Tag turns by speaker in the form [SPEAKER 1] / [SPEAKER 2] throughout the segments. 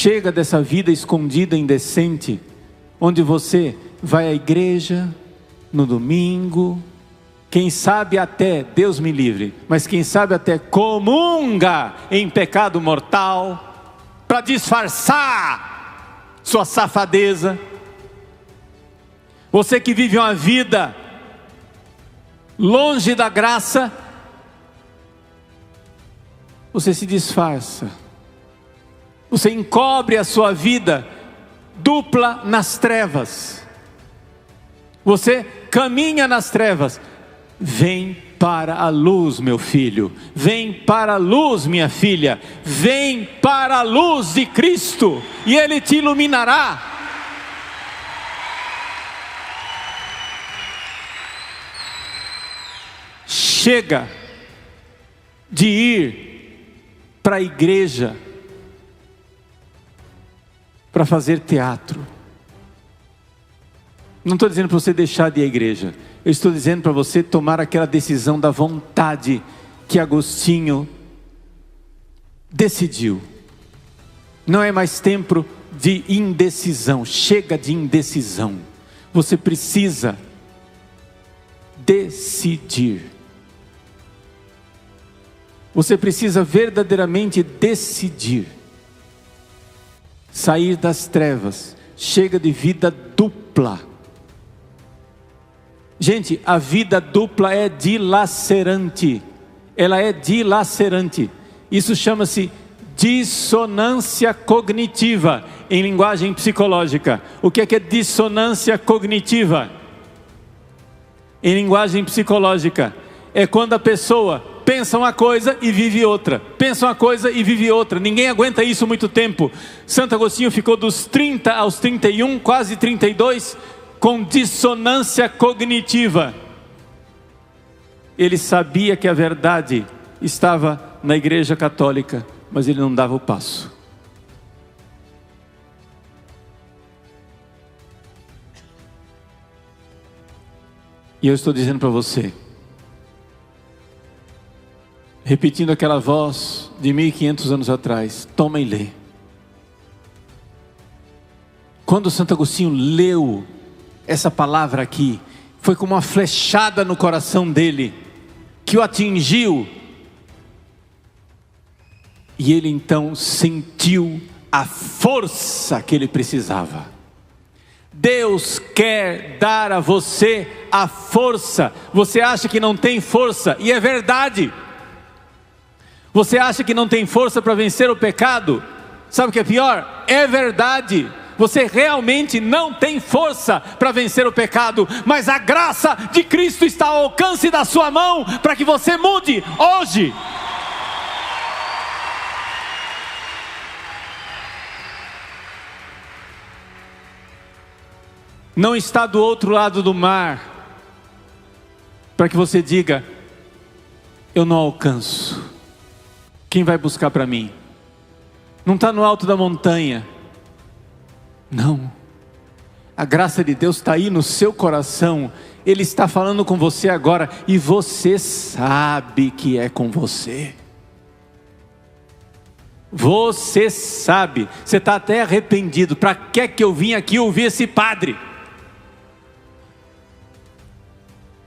[SPEAKER 1] Chega dessa vida escondida, indecente, onde você vai à igreja no domingo, quem sabe até, Deus me livre, mas quem sabe até comunga em pecado mortal, para disfarçar sua safadeza. Você que vive uma vida longe da graça, você se disfarça, você encobre a sua vida dupla nas trevas, você caminha nas trevas. Vem para a luz, meu filho, vem para a luz, minha filha, vem para a luz de Cristo, e Ele te iluminará. Chega de ir para a igreja para fazer teatro. Não estou dizendo para você deixar de ir à igreja, eu estou dizendo para você tomar aquela decisão da vontade que Agostinho decidiu. Não é mais tempo de indecisão, chega de indecisão. Você precisa decidir. Você precisa verdadeiramente decidir. Sair das trevas, chega de vida dupla. Gente, a vida dupla é dilacerante. Ela é dilacerante. Isso chama-se dissonância cognitiva em linguagem psicológica. O que é dissonância cognitiva? Em linguagem psicológica, é quando a pessoa pensa uma coisa e vive outra, pensa uma coisa e vive outra. Ninguém aguenta isso muito tempo. Santo Agostinho ficou dos 30 aos 31, quase 32, com dissonância cognitiva. Ele sabia que a verdade estava na igreja católica, mas ele não dava o passo. E eu estou dizendo para você, repetindo aquela voz de 1500 anos atrás, toma e lê. Quando Santo Agostinho leu essa palavra aqui, foi como uma flechada no coração dele, que o atingiu, e ele então sentiu a força que ele precisava. Deus quer dar a você a força. Você acha que não tem força, e é verdade. Você acha que não tem força para vencer o pecado? Sabe o que é pior? É verdade. Você realmente não tem força para vencer o pecado, mas a graça de Cristo está ao alcance da sua mão para que você mude hoje. Não está do outro lado do mar para que você diga: eu não alcanço. Quem vai buscar para mim? Não está no alto da montanha. Não. A graça de Deus está aí no seu coração. Ele está falando com você agora, e você sabe que é com você. Você sabe. Você está até arrependido. Para que eu vim aqui ouvir esse padre?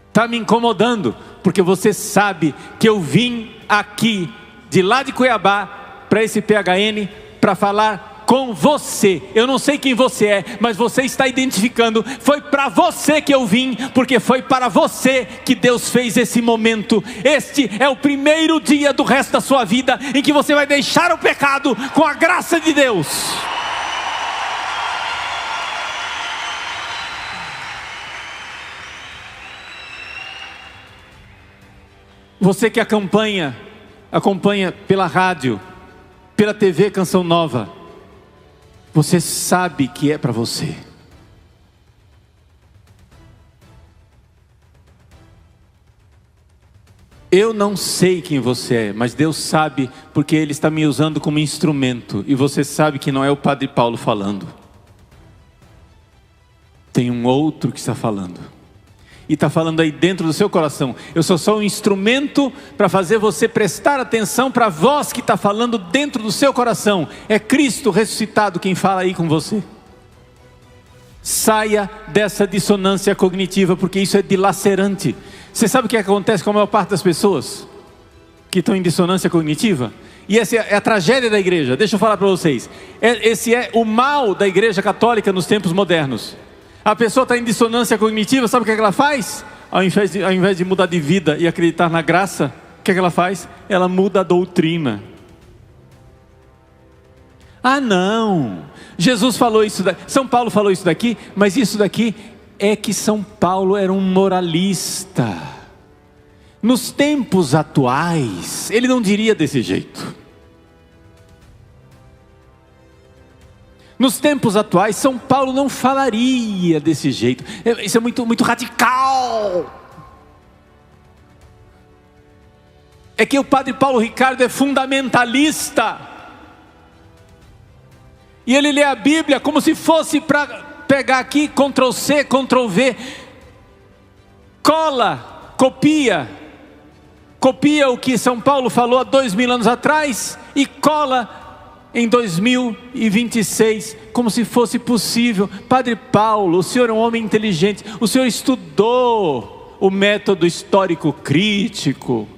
[SPEAKER 1] Está me incomodando, porque você sabe que eu vim aqui de lá de Cuiabá para esse PHN para falar com você. Eu não sei quem você é, mas você está identificando. Foi para você que eu vim, porque foi para você que Deus fez esse momento. Este é o primeiro dia do resto da sua vida em que você vai deixar o pecado com a graça de Deus. Você que acompanha pela rádio, pela TV Canção Nova, você sabe que é para você. Eu não sei quem você é, mas Deus sabe, porque Ele está me usando como instrumento. E você sabe que não é o Padre Paulo falando. Tem um outro que está falando. E está falando aí dentro do seu coração. Eu sou só um instrumento para fazer você prestar atenção para a voz que está falando dentro do seu coração. É Cristo ressuscitado quem fala aí com você. Saia dessa dissonância cognitiva, porque isso é dilacerante. Você sabe o que acontece com a maior parte das pessoas que estão em dissonância cognitiva? E essa é a tragédia da igreja. Deixa eu falar para vocês. Esse é o mal da igreja católica nos tempos modernos. A pessoa está em dissonância cognitiva, sabe o que ela faz? Ao invés de mudar de vida e acreditar na graça, o que ela faz? Ela muda a doutrina. Ah não, Jesus falou isso daqui, São Paulo falou isso daqui, mas isso daqui é que São Paulo era um moralista. Nos tempos atuais, ele não diria desse jeito. Nos tempos atuais, São Paulo não falaria desse jeito. Isso é muito radical. É que o padre Paulo Ricardo é fundamentalista. E ele lê a Bíblia como se fosse para pegar aqui, Ctrl C, Ctrl V. Cola, copia o que São Paulo falou há 2000 anos atrás e cola em 2026, como se fosse possível. Padre Paulo, o senhor é um homem inteligente, o senhor estudou o método histórico crítico,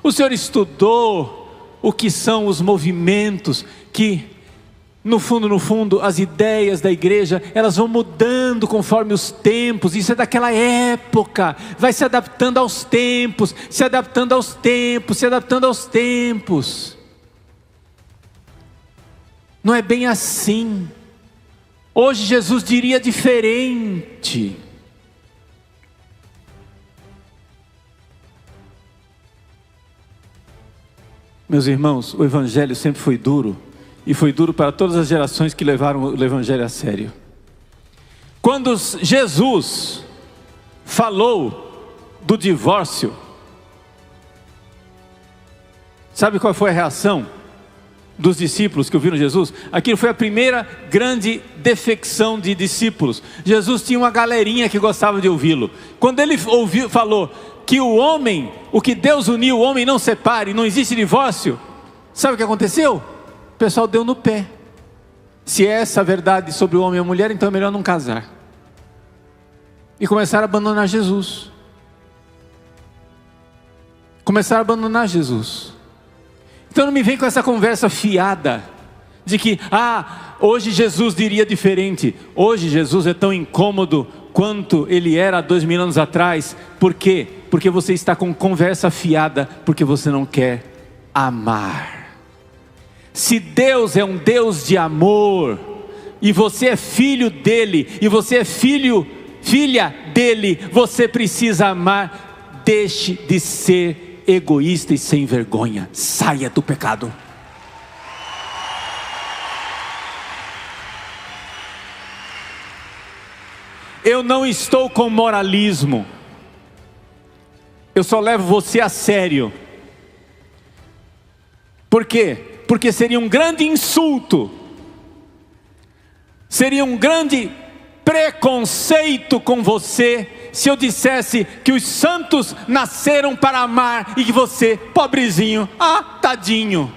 [SPEAKER 1] o senhor estudou o que são os movimentos que, no fundo, as ideias da igreja, elas vão mudando conforme os tempos. Isso é daquela época, vai se adaptando aos tempos, se adaptando aos tempos, se adaptando aos tempos. Não é bem assim. Hoje Jesus diria diferente. Meus irmãos, o Evangelho sempre foi duro. E foi duro para todas as gerações que levaram o Evangelho a sério. Quando Jesus falou do divórcio, sabe qual foi a reação dos discípulos que ouviram Jesus? Aquilo foi a primeira grande defecção de discípulos. Jesus tinha uma galerinha que gostava de ouvi-lo. Quando ele falou que o que Deus uniu, o homem não separe, não existe divórcio, sabe o que aconteceu? O pessoal deu no pé. Se é essa a verdade sobre o homem e a mulher, então é melhor não casar. E começaram a abandonar Jesus. Então não me vem com essa conversa fiada de que, hoje Jesus diria diferente. Hoje Jesus é tão incômodo quanto ele era há 2000 anos atrás. Por quê? Porque você está com conversa fiada, porque você não quer amar. Se Deus é um Deus de amor, e você é filho dele, e você é filha dele, você precisa amar. Deixe de ser egoísta e sem vergonha. Saia do pecado. Eu não estou com moralismo. Eu só levo você a sério. Por quê? Porque seria um grande insulto, seria um grande preconceito com você, se eu dissesse que os santos nasceram para amar, e que você, pobrezinho, tadinho,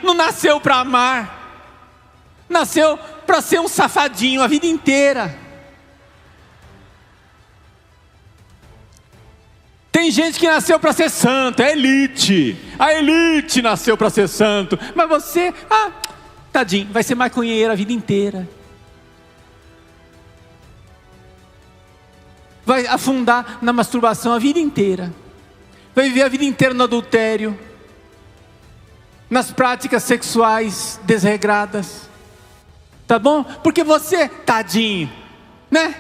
[SPEAKER 1] não nasceu para amar, nasceu para ser um safadinho a vida inteira. Tem gente que nasceu para ser santo, é elite. A elite nasceu para ser santo. Mas você, tadinho, vai ser maconheiro a vida inteira. Vai afundar na masturbação a vida inteira. Vai viver a vida inteira no adultério, nas práticas sexuais desregradas. Tá bom? Porque você, tadinho, né?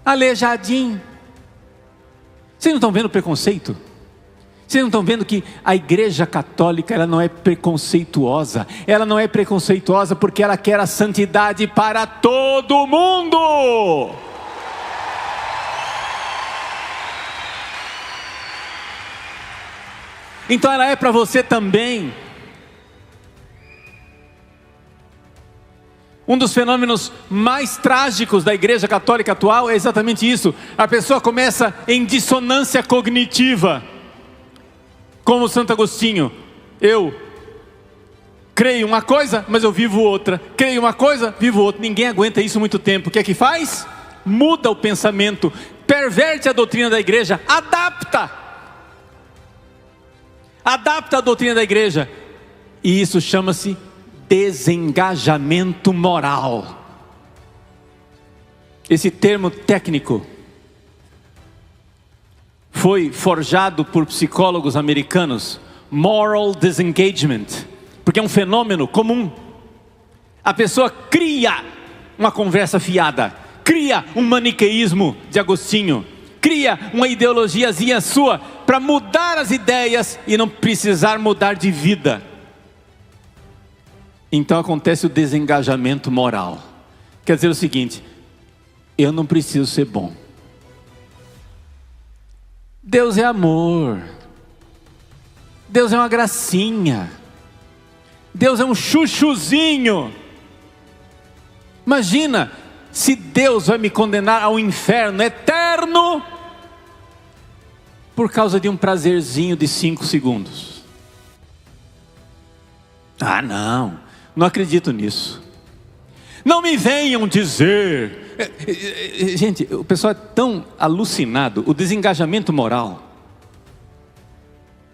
[SPEAKER 1] Aleijadinho. Vocês não estão vendo o preconceito? Vocês não estão vendo que a igreja católica, ela não é preconceituosa? Ela não é preconceituosa porque ela quer a santidade para todo mundo. Então ela é para você também. Um dos fenômenos mais trágicos da Igreja Católica atual é exatamente isso. A pessoa começa em dissonância cognitiva. Como Santo Agostinho, eu creio uma coisa, mas eu vivo outra. Creio uma coisa, vivo outra. Ninguém aguenta isso muito tempo. O que é que faz? Muda o pensamento, perverte a doutrina da igreja, adapta a doutrina da igreja. E isso chama-se desengajamento moral. Esse termo técnico foi forjado por psicólogos americanos, moral disengagement, porque é um fenômeno comum. A pessoa cria uma conversa fiada, cria um maniqueísmo de Agostinho, cria uma ideologiazinha sua para mudar as ideias e não precisar mudar de vida. Então acontece o desengajamento moral. Quer dizer o seguinte: eu não preciso ser bom. Deus é amor. Deus é uma gracinha. Deus é um chuchuzinho. Imagina se Deus vai me condenar ao inferno eterno por causa de um prazerzinho de 5 segundos. Ah, não acredito nisso. Não me venham dizer. Gente, o pessoal é tão alucinado. O desengajamento moral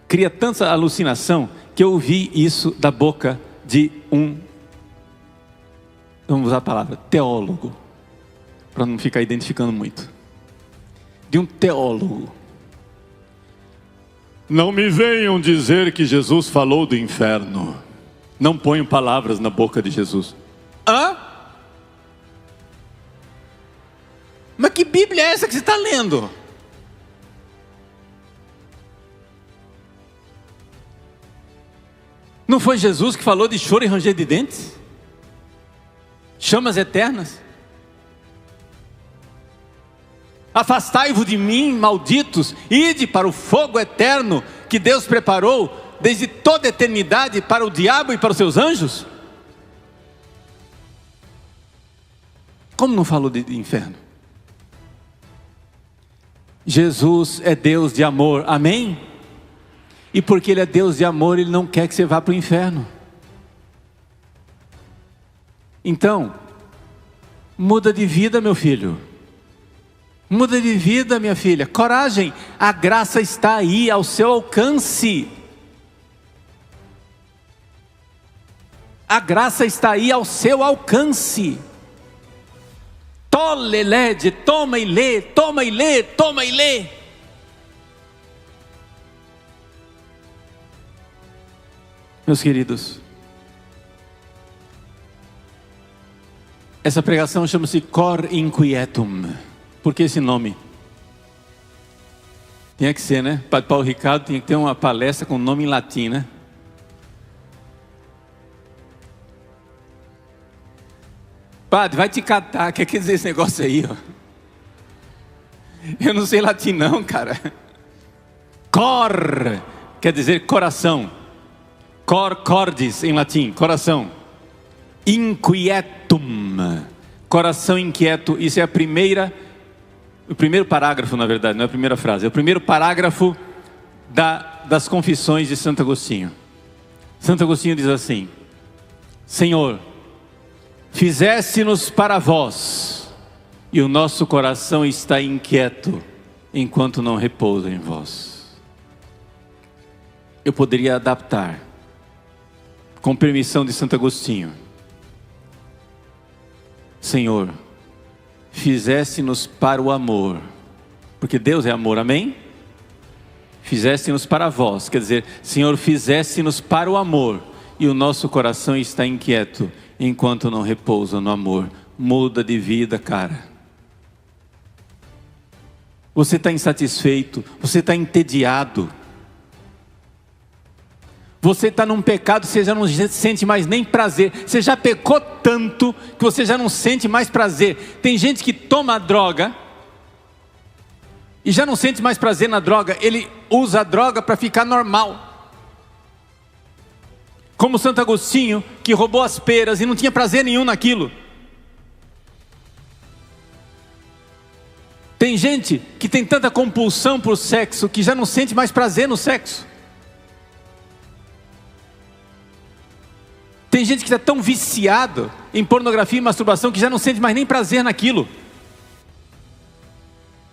[SPEAKER 1] cria tanta alucinação que eu ouvi isso da boca de vamos usar a palavra, teólogo, para não ficar identificando muito. De um teólogo. Não me venham dizer que Jesus falou do inferno. Não ponham palavras na boca de Jesus. Hã? Mas que Bíblia é essa que você está lendo? Não foi Jesus que falou de choro e ranger de dentes? Chamas eternas? Afastai-vos de mim, malditos, ide para o fogo eterno que Deus preparou desde toda a eternidade para o diabo e para os seus anjos? Como não falou de inferno? Jesus é Deus de amor, amém? E porque Ele é Deus de amor, Ele não quer que você vá para o inferno. Então, muda de vida, meu filho. Muda de vida, minha filha. Coragem, a graça está aí ao seu alcance. A graça está aí ao seu alcance. Tole lede, toma e lê, toma e lê, toma e lê. Meus queridos, essa pregação chama-se Cor Inquietum. Por que esse nome? Tinha que ser, né? Padre Paulo Ricardo tinha que ter uma palestra com nome em latim, né? Padre, vai te catar, o que quer dizer esse negócio aí, ó? Eu não sei latim não, cara. Cor, quer dizer coração. Cor cordis em latim, coração. Inquietum, coração inquieto. Isso é o primeiro parágrafo, na verdade, não é a primeira frase. É o primeiro parágrafo das confissões de Santo Agostinho. Santo Agostinho diz assim: Senhor, fizeste-nos para vós, e o nosso coração está inquieto, enquanto não repousa em vós. Eu poderia adaptar, com permissão de Santo Agostinho: Senhor, fizeste-nos para o amor, porque Deus é amor, amém? Fizeste-nos para vós, quer dizer, Senhor, fizeste-nos para o amor, e o nosso coração está inquieto, enquanto não repousa no amor. Muda de vida, cara. Você está insatisfeito, você está entediado, você está num pecado, você já não sente mais nem prazer. Você já pecou tanto que você já não sente mais prazer. Tem gente que toma droga e já não sente mais prazer na droga. Ele usa a droga para ficar normal. Como Santo Agostinho, que roubou as peras e não tinha prazer nenhum naquilo. Tem gente que tem tanta compulsão por sexo que já não sente mais prazer no sexo. Tem gente que está tão viciado em pornografia e masturbação que já não sente mais nem prazer naquilo.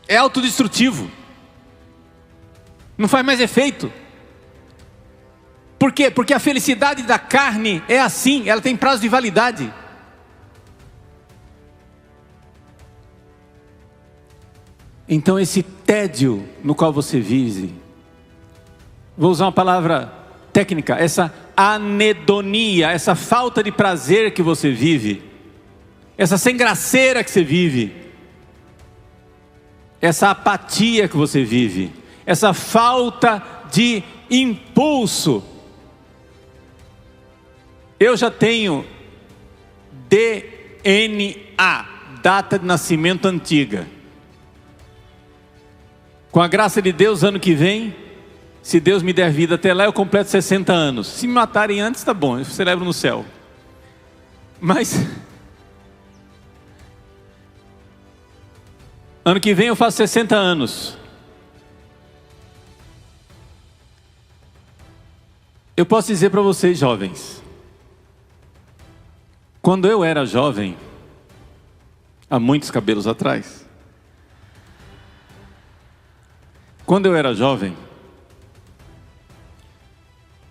[SPEAKER 1] É autodestrutivo. Não faz mais efeito. Por quê? Porque a felicidade da carne é assim, ela tem prazo de validade. Então esse tédio no qual você vive, vou usar uma palavra técnica, essa anedonia, essa falta de prazer que você vive, essa sem graceira que você vive, essa apatia que você vive, essa falta de impulso. Eu já tenho DNA, data de nascimento antiga. Com a graça de Deus, ano que vem, se Deus me der vida até lá, eu completo 60 anos. Se me matarem antes, tá bom, eu celebro no céu. Mas ano que vem eu faço 60 anos. Eu posso dizer para vocês, jovens, quando eu era jovem, há muitos cabelos atrás, quando eu era jovem,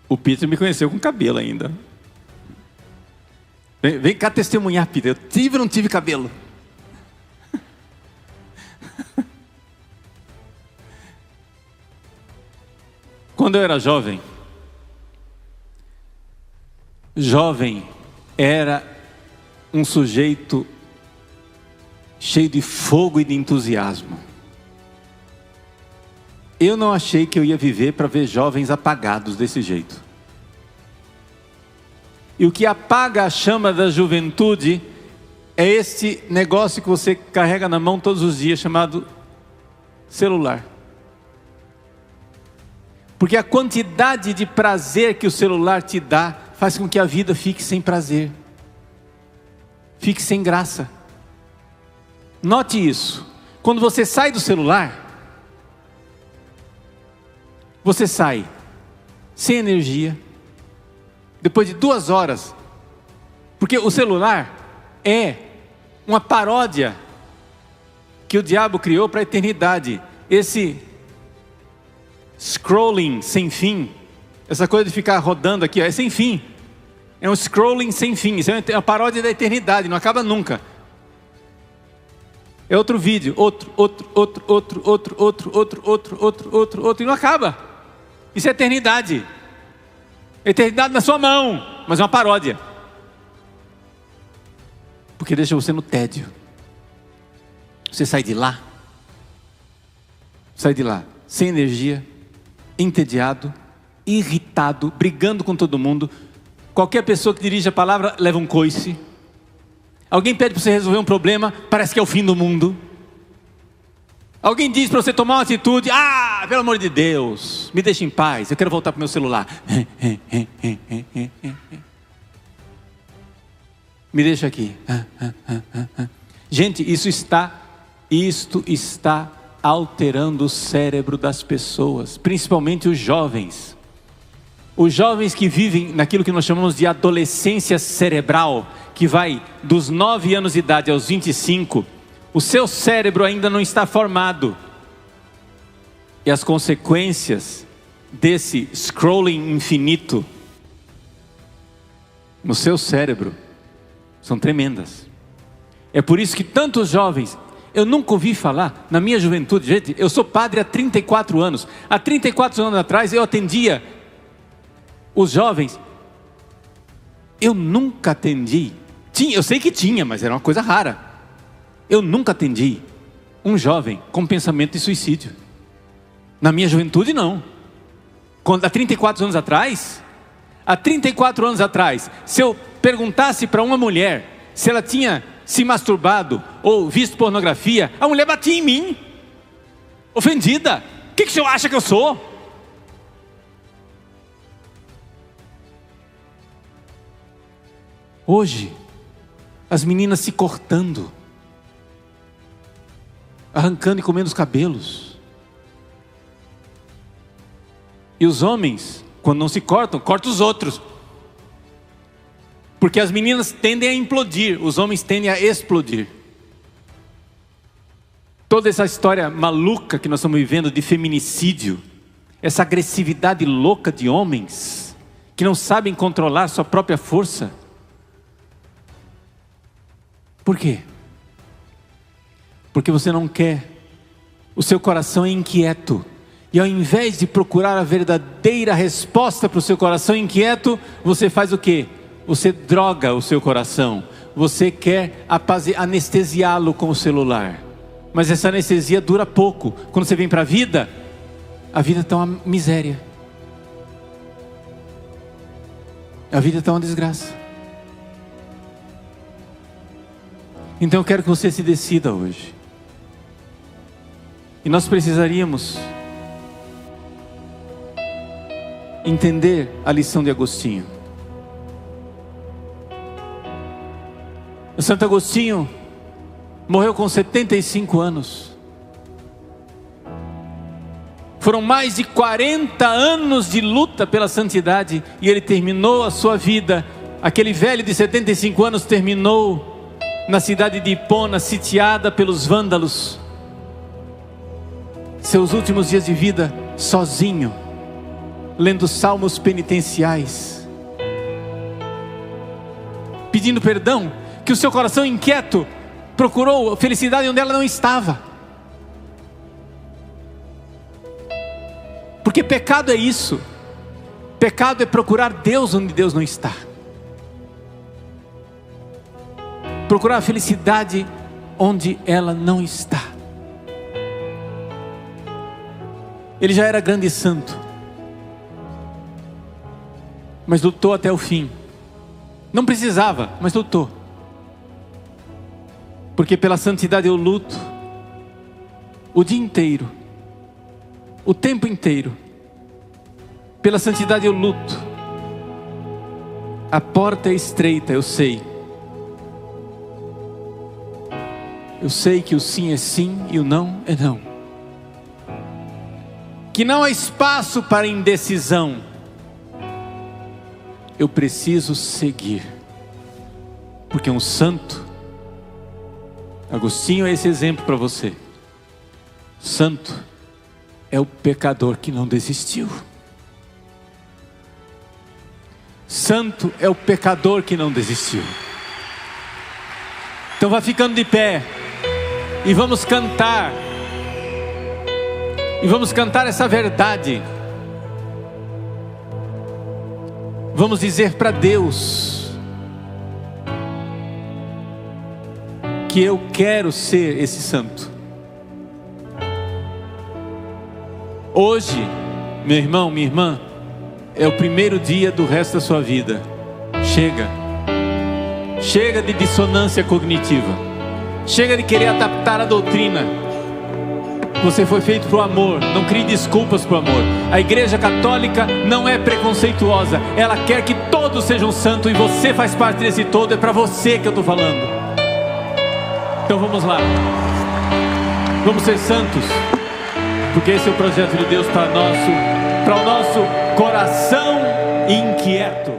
[SPEAKER 1] o Peter me conheceu com cabelo ainda. Vem cá testemunhar, Peter, eu tive ou não tive cabelo? Quando eu era jovem, era um sujeito cheio de fogo e de entusiasmo. Eu não achei que eu ia viver para ver jovens apagados desse jeito. E o que apaga a chama da juventude é esse negócio que você carrega na mão todos os dias, chamado celular. Porque a quantidade de prazer que o celular te dá faz com que a vida fique sem prazer, fique sem graça. Note isso. Quando você sai do celular, você sai sem energia, depois de 2 horas, porque o celular é uma paródia que o diabo criou para a eternidade. Esse scrolling sem fim, essa coisa de ficar rodando aqui, é sem fim. É um scrolling sem fim, isso é uma paródia da eternidade, não acaba nunca. É outro vídeo, outro, e não acaba. Isso é eternidade. Eternidade na sua mão, mas é uma paródia. Porque deixa você no tédio. Você sai de lá sem energia, entediado, irritado, brigando com todo mundo. Qualquer pessoa que dirige a palavra leva um coice. Alguém pede para você resolver um problema, parece que é o fim do mundo. Alguém diz para você tomar uma atitude, pelo amor de Deus, me deixa em paz, eu quero voltar para o meu celular. Me deixa aqui. Gente, isto está alterando o cérebro das pessoas, principalmente os jovens. Os jovens que vivem naquilo que nós chamamos de adolescência cerebral, que vai dos 9 anos de idade aos 25, o seu cérebro ainda não está formado. E as consequências desse scrolling infinito no seu cérebro são tremendas. É por isso que tantos jovens, eu nunca ouvi falar, na minha juventude, gente, eu sou padre há 34 anos. Há 34 anos atrás eu atendia os jovens. Eu nunca atendi. Eu sei que tinha, mas era uma coisa rara. Eu nunca atendi um jovem com pensamento de suicídio. Na minha juventude não. Há 34 anos atrás, se eu perguntasse para uma mulher se ela tinha se masturbado ou visto pornografia, a mulher batia em mim, ofendida. O que o senhor acha que eu sou? Hoje, as meninas se cortando, arrancando e comendo os cabelos. E os homens, quando não se cortam, cortam os outros. Porque as meninas tendem a implodir, os homens tendem a explodir. Toda essa história maluca que nós estamos vivendo de feminicídio, essa agressividade louca de homens que não sabem controlar sua própria força. Por quê? Porque você não quer, o seu coração é inquieto, e ao invés de procurar a verdadeira resposta para o seu coração inquieto, você faz o quê? Você droga o seu coração, você quer anestesiá-lo com o celular, mas essa anestesia dura pouco. Quando você vem para a vida está uma miséria, a vida está uma desgraça. Então eu quero que você se decida hoje, e nós precisaríamos entender a lição de Agostinho. O Santo Agostinho morreu com 75 anos. Foram mais de 40 anos de luta pela santidade, e ele terminou a sua vida, aquele velho de 75 anos terminou na cidade de Hipona, sitiada pelos vândalos, seus últimos dias de vida sozinho, lendo salmos penitenciais, pedindo perdão, que o seu coração inquieto procurou felicidade onde ela não estava. Porque pecado é isso. Pecado é procurar Deus onde Deus não está. Procurar a felicidade onde ela não está. Ele já era grande santo, mas lutou até o fim. Não precisava, mas lutou. Porque pela santidade eu luto o dia inteiro, o tempo inteiro. Pela santidade eu luto. A porta é estreita, eu sei. Eu sei que o sim é sim e o não é não. Que não há espaço para indecisão. Eu preciso seguir. Porque um santo, Agostinho é esse exemplo para você. Santo é o pecador que não desistiu. Santo é o pecador que não desistiu. Então vá ficando de pé e vamos cantar. E vamos cantar essa verdade. Vamos dizer para Deus que eu quero ser esse santo. Hoje, meu irmão, minha irmã, é o primeiro dia do resto da sua vida. Chega. Chega de dissonância cognitiva. Chega de querer adaptar a doutrina. Você foi feito para o amor. Não crie desculpas para o amor. A Igreja Católica não é preconceituosa. Ela quer que todos sejam santos, e você faz parte desse todo. É para você que eu estou falando. Então vamos lá. Vamos ser santos, porque esse é o projeto de Deus para o nosso coração inquieto.